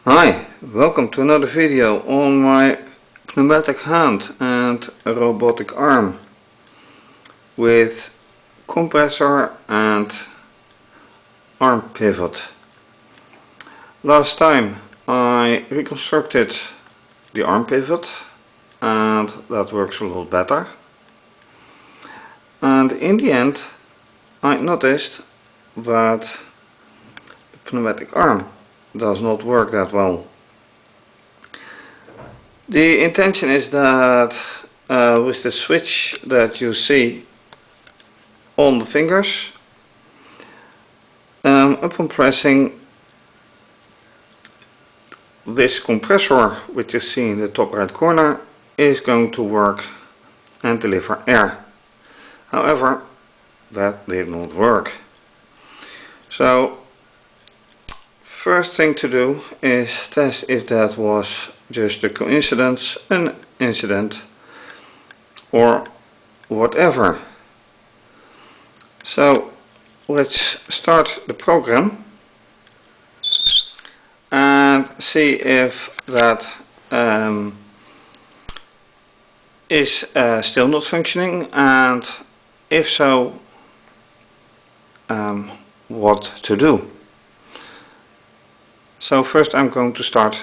Hi, welcome to another video on my pneumatic hand and robotic arm with compressor and arm pivot. Last time I reconstructed the arm pivot and that works a lot better. And in the end I noticed that the pneumatic arm does not work that well. The intention is that with the switch that you see on the fingers, upon pressing this compressor which you see in the top right corner is going to work and deliver air. However, that did not work. So first thing to do is test if that was just a coincidence, an incident or whatever. So let's start the program and see if that is still not functioning, and if so, what to do. So first I'm going to start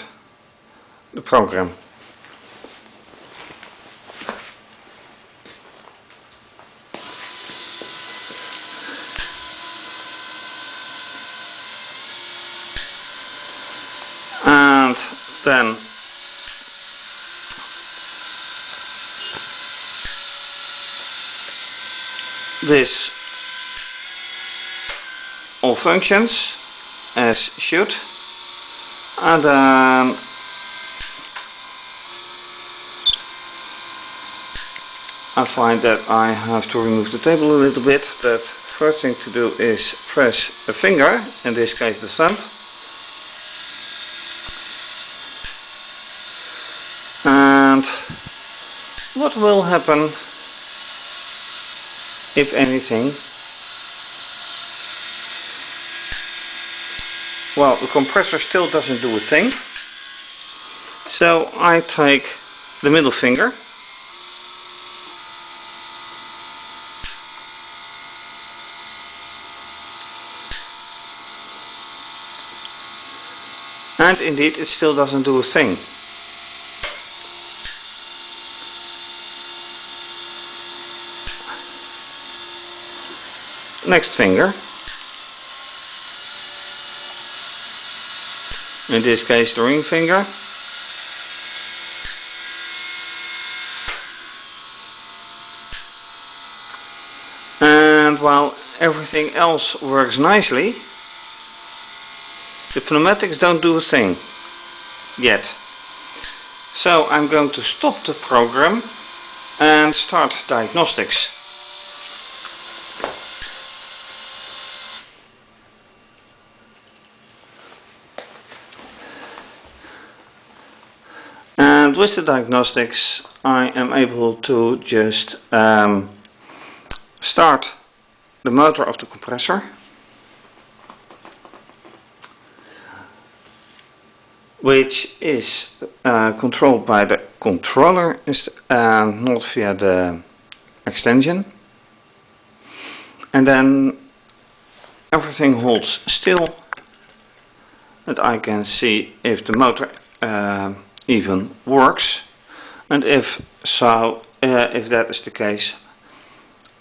the program. And then this all functions as should. And then I find that I have to remove the table a little bit, but first thing to do is press a finger, in this case the thumb, and what will happen, if anything? Well, the compressor still doesn't do a thing, so I take the middle finger and indeed it still doesn't do a thing. Next finger, in this case the ring finger, and while everything else works nicely, the pneumatics don't do a thing yet. So I'm going to stop the program and start diagnostics. And with the diagnostics I am able to just start the motor of the compressor, which is controlled by the controller and not via the extension. And then everything holds still and I can see if the motor even works, and if so, if that is the case,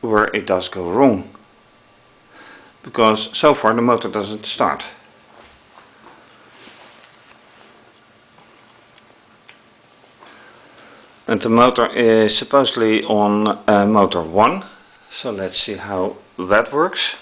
where it does go wrong, because so far the motor doesn't start. And the motor is supposedly on motor 1, so let's see how that works.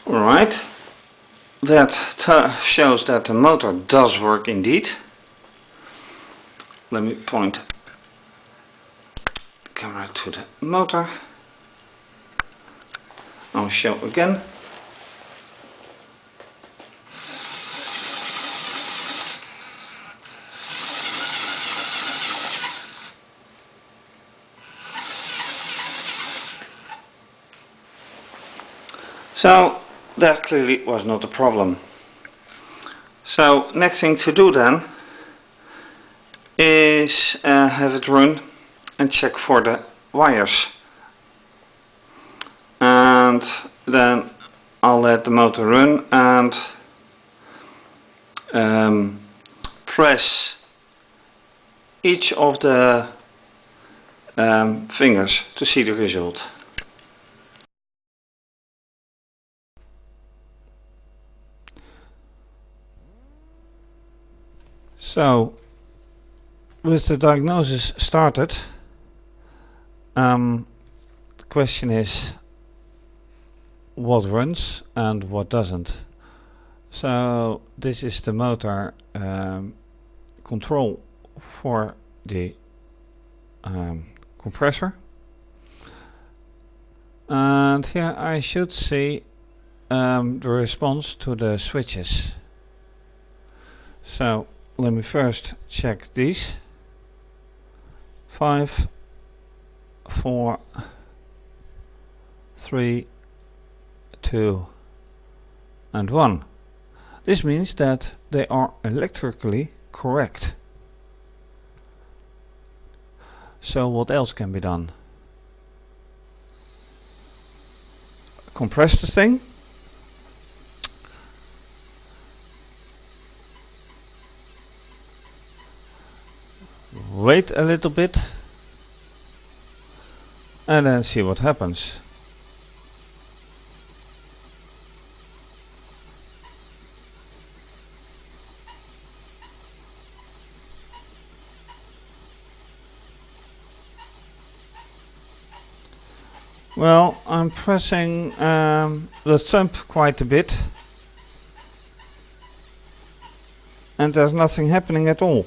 Alright, that shows that the motor does work indeed. Let me point the camera to the motor. I'll show again. So that clearly was not a problem. So next thing to do then is have it run and check for the wires. And then I'll let the motor run and press each of the fingers to see the result. So with the diagnosis started, the question is what runs and what doesn't. So this is the motor control for the compressor, and here I should see the response to the switches. So let me first check these. 5, 4, 3, 2 and 1. This means that they are electrically correct. So what else can be done? Compress the thing. Wait a little bit and then see what happens. Well, I'm pressing the thumb quite a bit and there's nothing happening at all.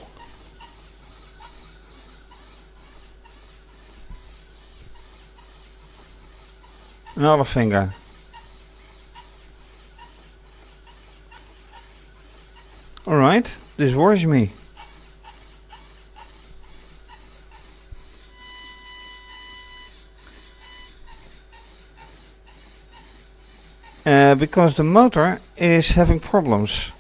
Another finger. Alright, this worries me. Because the motor is having problems.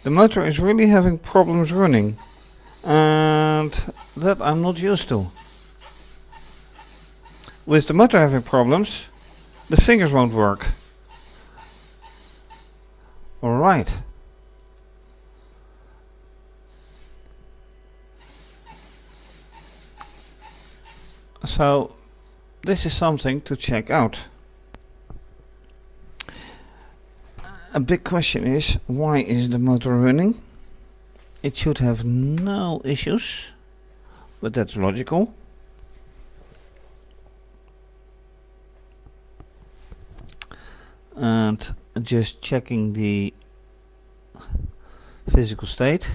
The motor is really having problems running, and that I'm not used to. With the motor having problems, the fingers won't work. Alright. So this is something to check out. A big question is, why is the motor running? It should have no issues, but that's logical. And just checking the physical state.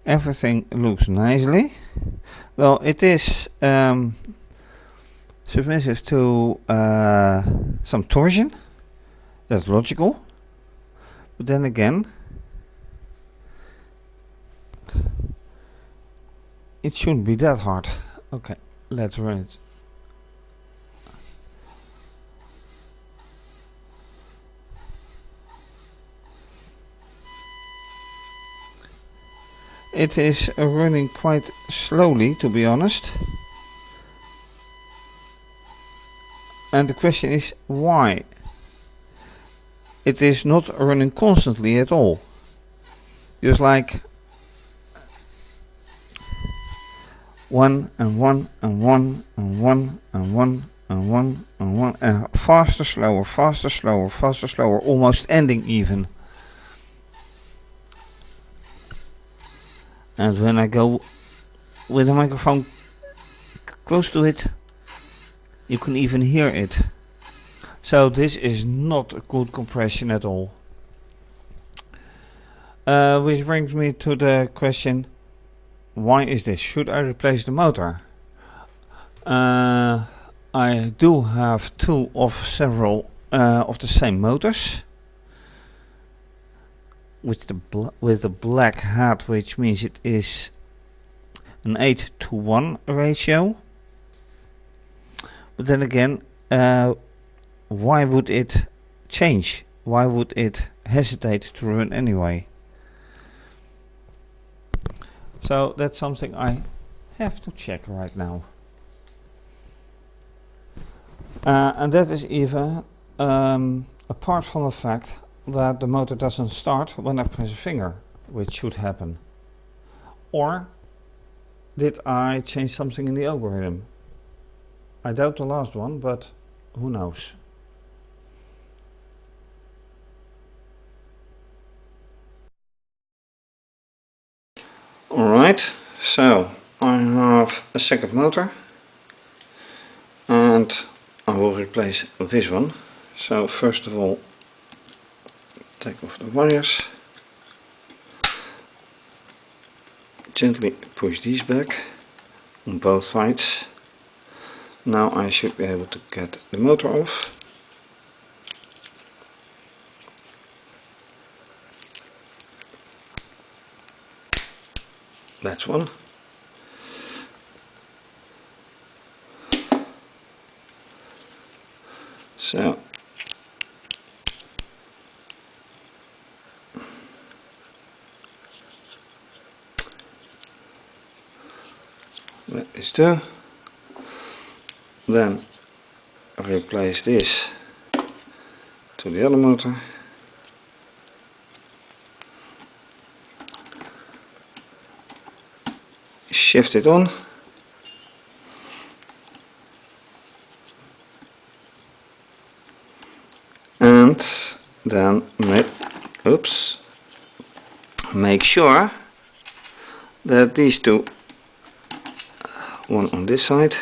Everything looks nicely. Well, it is submissive to some torsion. That's logical. But then again, it shouldn't be that hard. Okay, let's run it. It is running quite slowly, to be honest. And the question is why? It is not running constantly at all. Just like 1 and 1 and 1 and 1 and 1 and 1 and 1 and faster, slower, faster, slower, faster, slower, almost ending even. And when I go with the microphone close to it, you can even hear it. So this is not a good compression at all. Which brings me to the question, why is this? Should I replace the motor? I do have two of several of the same motors with the black head, which means it is an 8-to-1 ratio. But then again, why would it change? Why would it hesitate to run anyway? So that's something I have to check right now. And that is even apart from the fact that the motor doesn't start when I press a finger, which should happen. Or did I change something in the algorithm? I doubt the last one, but who knows? Alright, so I have a second motor and I will replace this one. So first of all, take off the wires, gently push these back on both sides. Now I should be able to get the motor off. That's one. So that is two. Then replace this to the other motor. Shift it on. And then make sure that these two, one on this side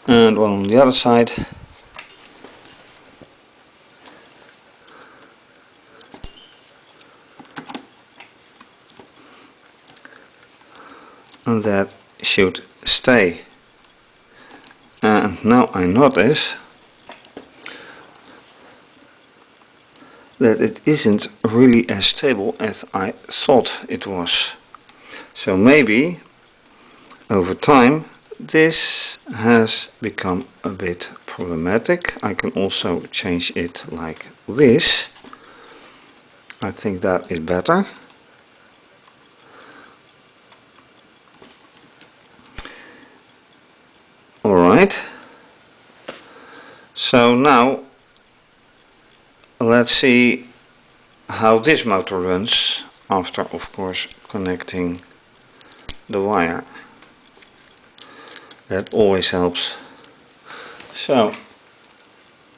and one on the other side, and that should stay. And now I notice that it isn't really as stable as I thought it was. So maybe over time this has become a bit problematic. I can also change it like this. I think that is better. Alright, so now let's see how this motor runs after, of course, connecting the wire. That always helps. So,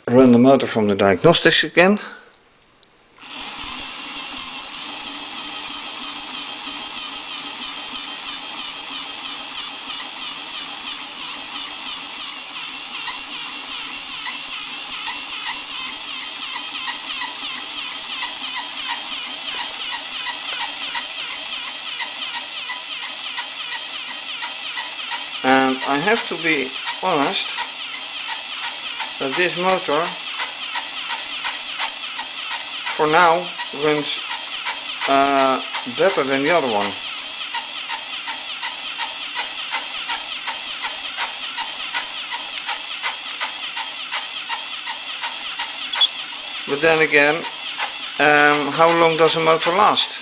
run the motor from the diagnostics again. And I have to be honest that this motor for now runs better than the other one. But then again, how long does a motor last?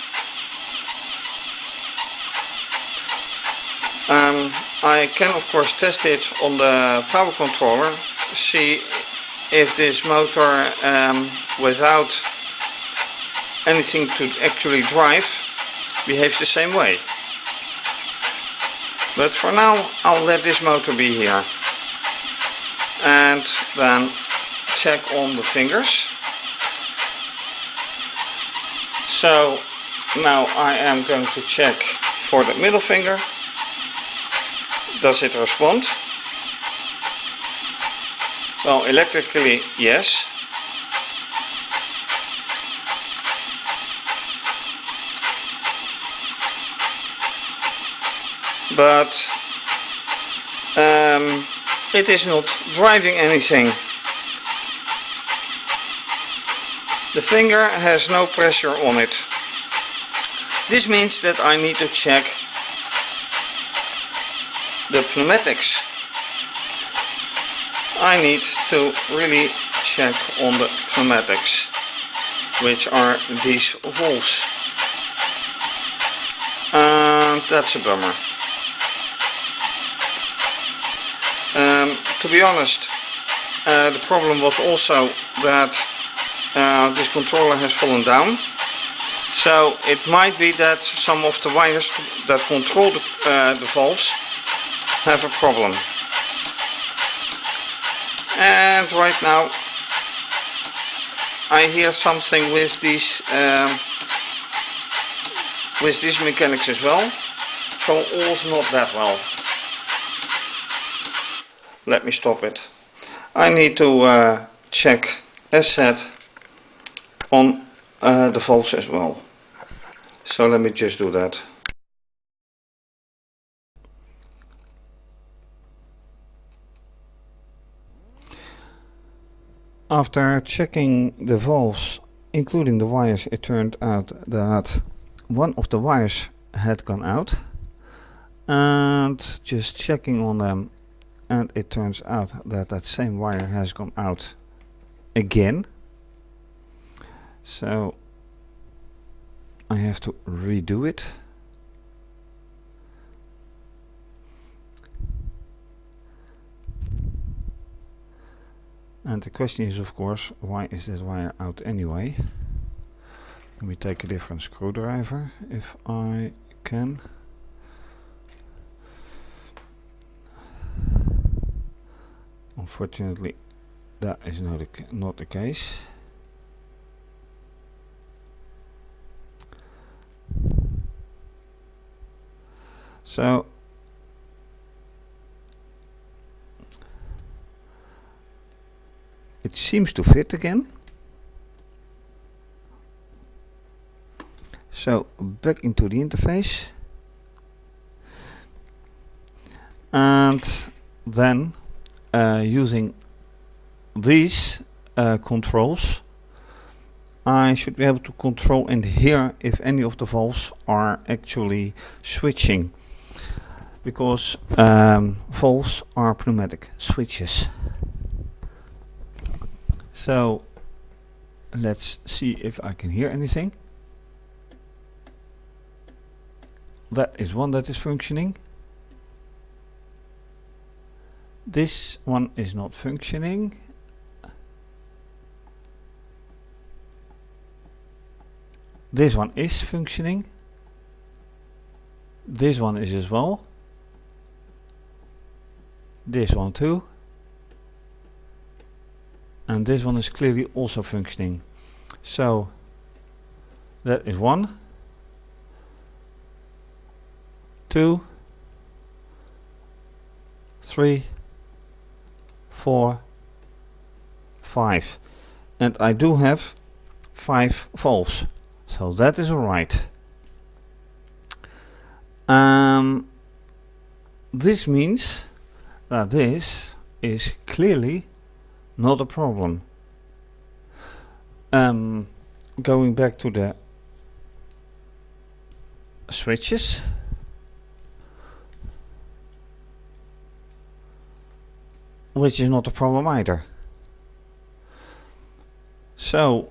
I can of course test it on the power controller, see if this motor without anything to actually drive behaves the same way. But for now I'll let this motor be here and then check on the fingers. So now I am going to check for the middle finger. Does it respond? Well, electrically, yes. But it is not driving anything. The finger has no pressure on it. This means that I need to check the pneumatics. I need to really check on the pneumatics, which are these valves. And that's a bummer. To be honest, the problem was also that this controller has fallen down. So it might be that some of the wires that control the valves have a problem. And right now I hear something with these mechanics as well. So all's not that well. Let me stop it. I need to check, as said, on the valves as well. So let me just do that. After checking the valves, including the wires, it turned out that one of the wires had gone out. And just checking on them, and it turns out that that same wire has gone out again. So I have to redo it. And the question is, of course, why is that wire out anyway? Let me take a different screwdriver if I can. Unfortunately, that is not the case. So it seems to fit again. So back into the interface, and then using these controls, I should be able to control and hear if any of the valves are actually switching, because valves are pneumatic switches. So let's see if I can hear anything. That is one that is functioning. This one is not functioning. This one is functioning. This one is as well. This one too. And this one is clearly also functioning. So that is 1, 2, 3, 4, 5. And I do have 5 valves. So that is alright. This means that this is clearly not a problem. Going back to the switches. Which is not a problem either. So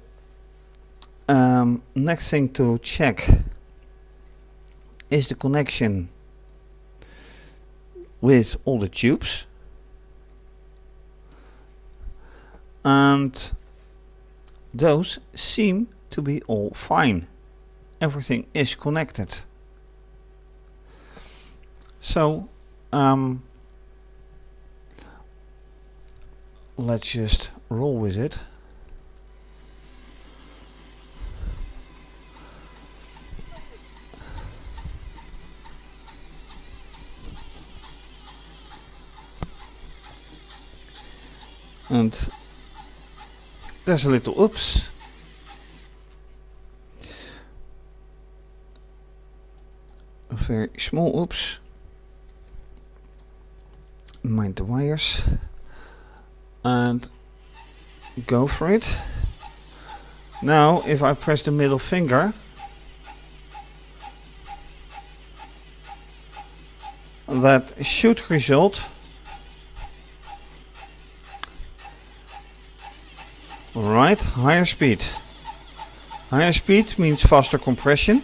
next thing to check is the connection with all the tubes, and those seem to be all fine. Everything is connected. So let's just roll with it. And there's a little oops. A very small oops. mind the wires and go for it. Now if I press the middle finger, that should result right higher speed. Higher speed means faster compression,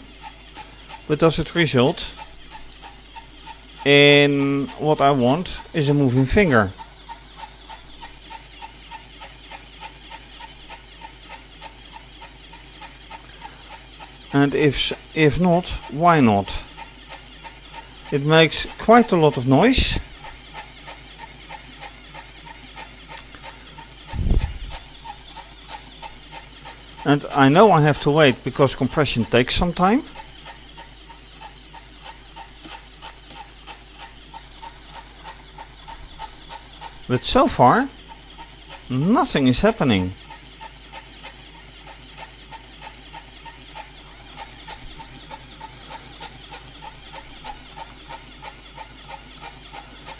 but does it result in what I want is a moving finger? And if not, why not? It makes quite a lot of noise. And I know I have to wait because compression takes some time. But so far, nothing is happening.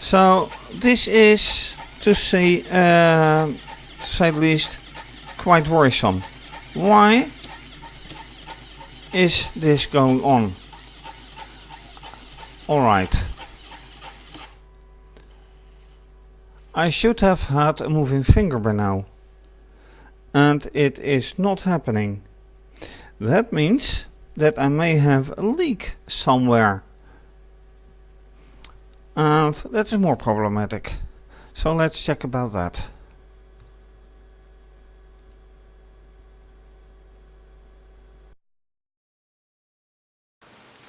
So this is, to say the least, quite worrisome. Why is this going on? Alright. I should have had a moving finger by now. And it is not happening. That means that I may have a leak somewhere. And that is more problematic. So let's check about that.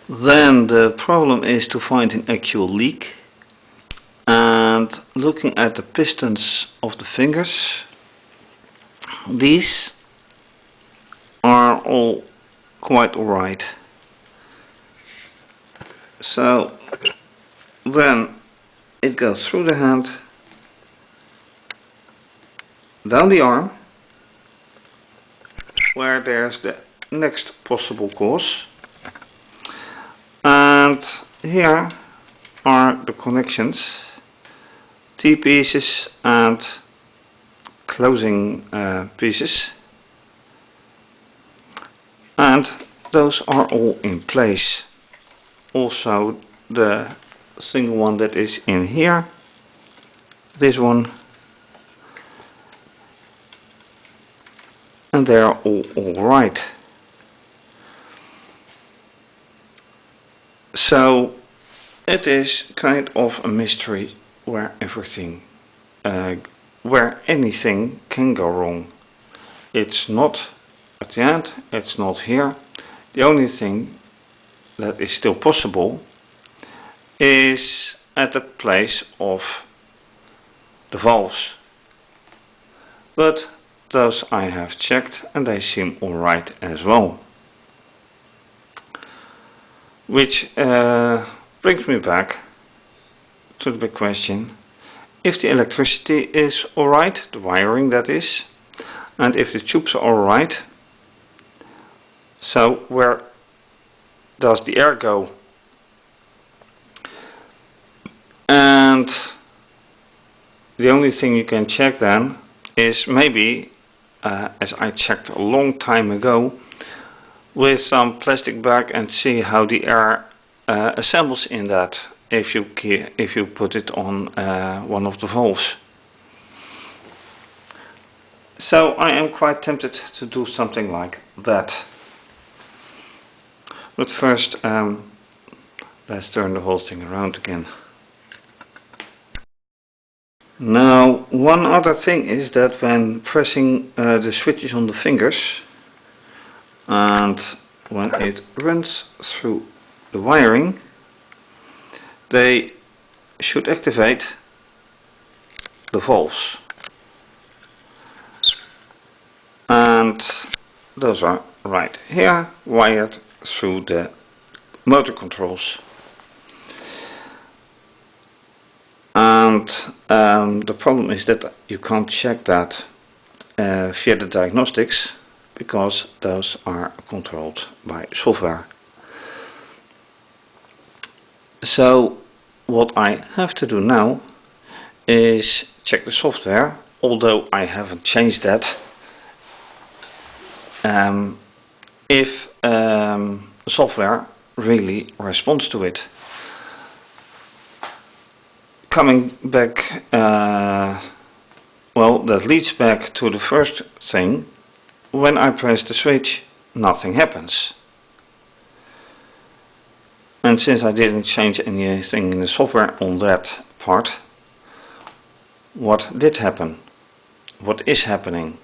Then the problem is to find an actual leak. And looking at the pistons of the fingers, these are all quite alright. So then it goes through the hand, down the arm, where there's the next possible cause, and here are the connections, T-pieces and closing pieces, and those are all in place. Also the single one that is in here, this one, and they are all right. So it is kind of a mystery where everything, where anything can go wrong. It's not at the end, it's not here. The only thing that is still possible is at the place of the valves. But those I have checked and they seem alright as well. Which brings me back to the big question, if the electricity is alright, the wiring that is, and if the tubes are alright, so where does the air go? And the only thing you can check then is maybe, as I checked a long time ago, with some plastic bag and see how the air assembles in that if you put it on one of the valves. So I am quite tempted to do something like that. But first let's turn the whole thing around again. Now one other thing is that when pressing the switches on the fingers and when it runs through the wiring, they should activate the valves, and those are right here wired through the motor controls. And the problem is that you can't check that via the diagnostics, because those are controlled by software. So what I have to do now is check the software, although I haven't changed that. If the software really responds to it. Coming back, well, that leads back to the first thing. When I press the switch, nothing happens. And since I didn't change anything in the software on that part, what did happen? What is happening?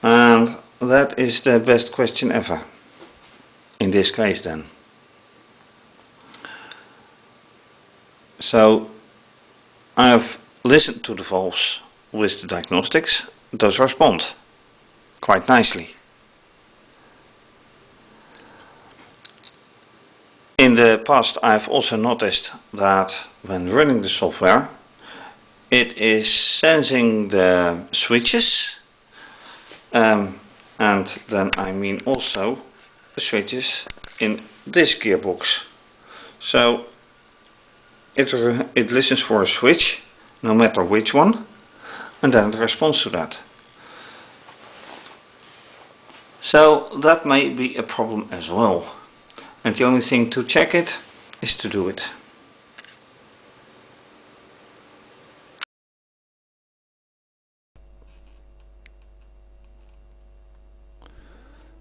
And that is the best question ever. In this case then. So I've listened to the valves with the diagnostics. Those respond quite nicely. In the past I've also noticed that when running the software, it is sensing the switches, and then I mean also the switches in this gearbox. So it listens for a switch, no matter which one, and then it responds to that. So that may be a problem as well. And the only thing to check it is to do it.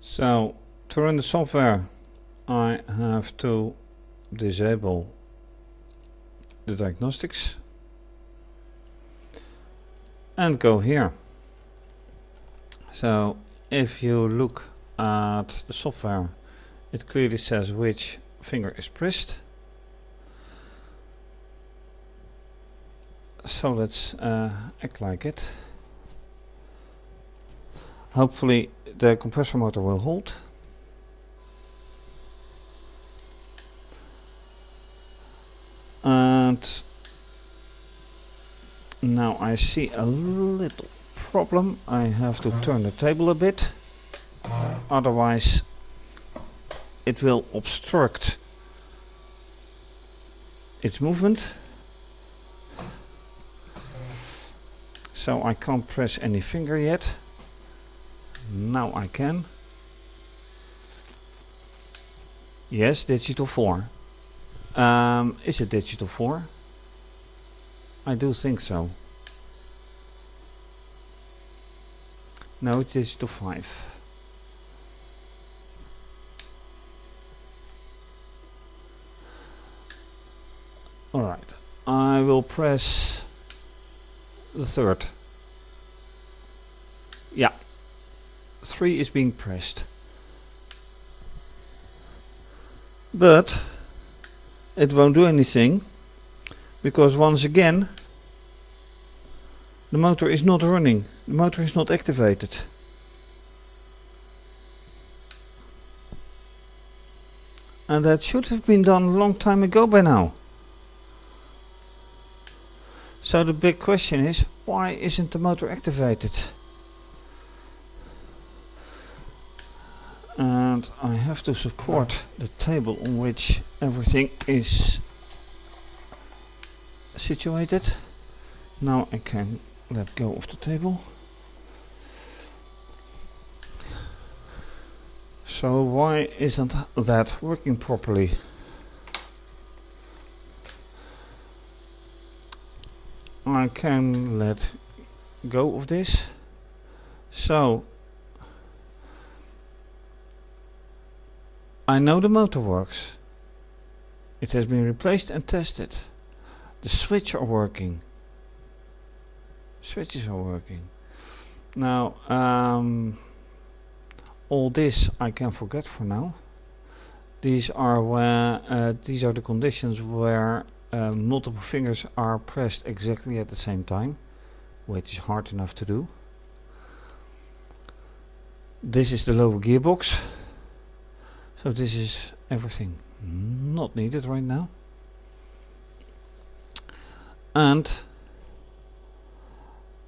So to run the software, I have to disable the diagnostics and go here. So if you look at the software, it clearly says which finger is pressed. So let's act like it. Hopefully the compressor motor will hold. And now I see a little problem. I have to turn the table a bit, otherwise it will obstruct its movement. So I can't press any finger yet. Now I can. Yes, digital 4. Is it digital 4? I do think so. No, it's digital 5. Alright, I will press the third. Yeah, 3 is being pressed. But it won't do anything, because once again the motor is not running, the motor is not activated. And that should have been done a long time ago by now. So the big question is, why isn't the motor activated? And I have to support the table on which everything is situated. Now I can let go of the table. So why isn't that working properly? I can let go of this. So I know the motor works. It has been replaced and tested. The switches are working. Switches are working. Now all this I can forget for now. These are the conditions where multiple fingers are pressed exactly at the same time, which is hard enough to do. This is the lower gearbox. So this is everything not needed right now. And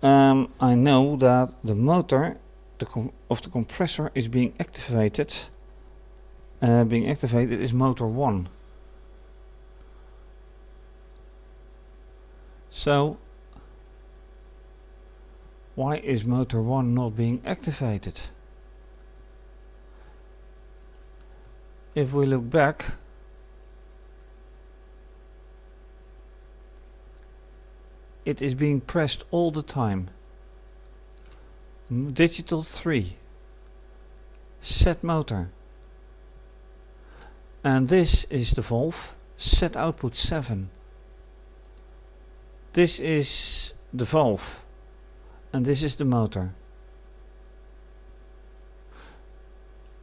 I know that the motor of the compressor is being activated. Being activated is motor 1. So why is motor 1 not being activated? If we look back, it is being pressed all the time. Digital 3, set motor, and this is the valve, set output 7. This is the valve, and this is the motor.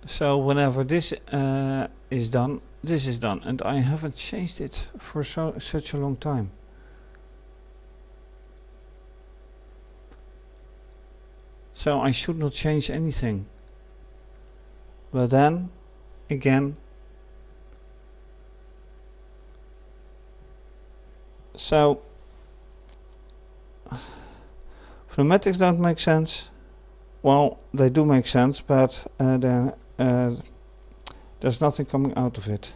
So whenever this is done, this is done, and I haven't changed it for such a long time. So I should not change anything. But then again, so pneumatics don't make sense. Well, they do make sense, but there's nothing coming out of it.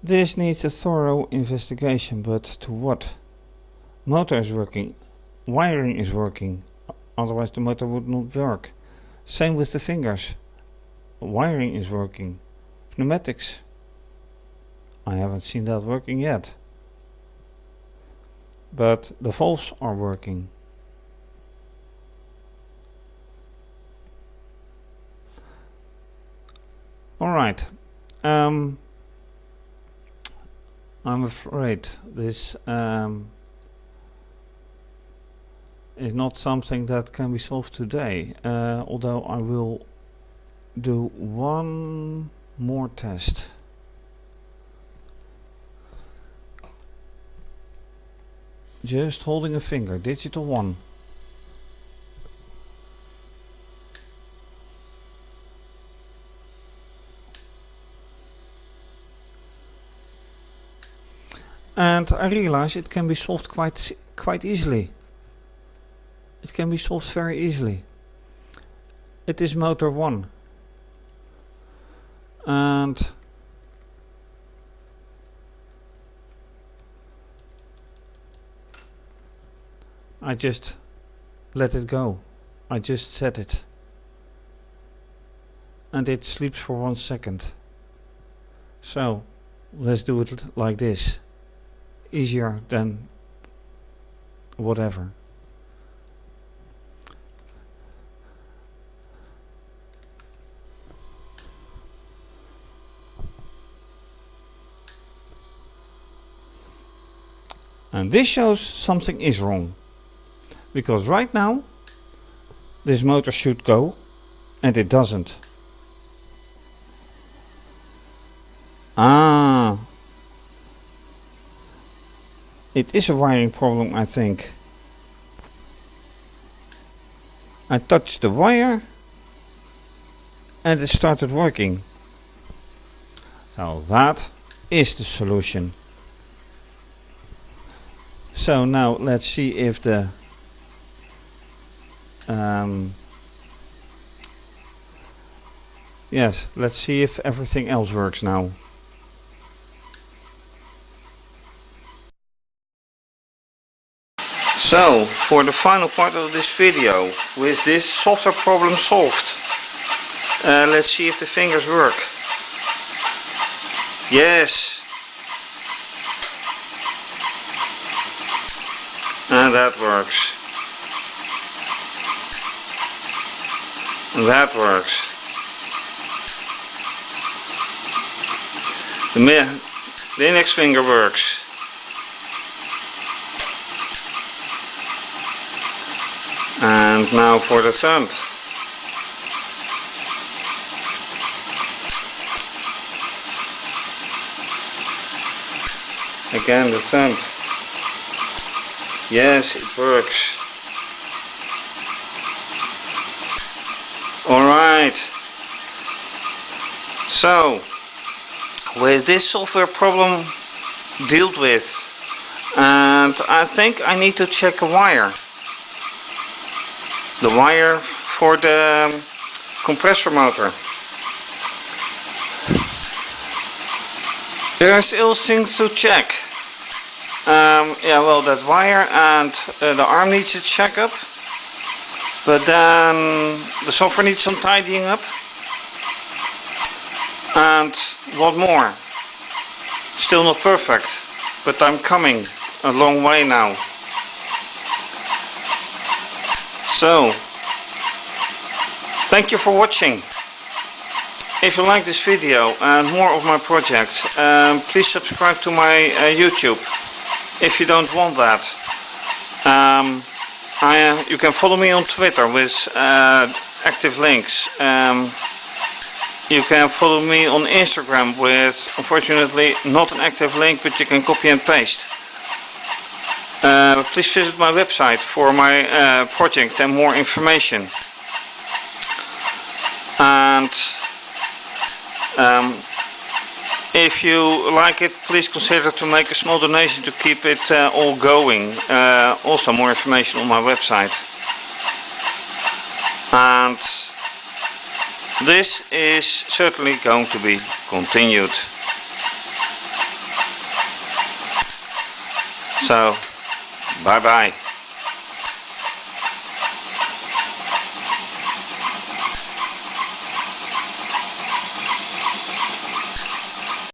This needs a thorough investigation, but to what? Motor is working, wiring is working, otherwise the motor would not work. Same with the fingers. Wiring is working. Pneumatics, I haven't seen that working yet. But the valves are working. Alright. I'm afraid this is not something that can be solved today, although I will do one more test. Just holding a finger, digital 1. And I realize it can be solved quite easily. It can be solved very easily. It is motor 1. And I just let it go. I just set it. And it sleeps for 1 second. So let's do it like this. Easier than whatever. And this shows something is wrong. Because right now this motor should go and it doesn't. Ah, it is a wiring problem, I think. I touched the wire and it started working. So that is the solution. So now let's see if the yes, let's see if everything else works now. So, for the final part of this video, with this software problem solved, let's see if the fingers work. Yes! And that works. That works. The index finger works. And now for the thumb. Again the thumb. Yes, it works. Alright. So, with this software problem dealt with, and I think I need to check a wire. The wire for the compressor motor. There are still things to check. Yeah, well, that wire and the arm needs a checkup, but then the software needs some tidying up. And what more? Still not perfect, but I'm coming a long way now. So, thank you for watching. If you like this video and more of my projects, please subscribe to my YouTube. If you don't want that, you can follow me on Twitter with active links. You can follow me on Instagram with, unfortunately, not an active link, but you can copy and paste. Please visit my website for my project and more information. And if you like it, please consider to make a small donation to keep it all going. Also more information on my website. And this is certainly going to be continued. So, bye bye.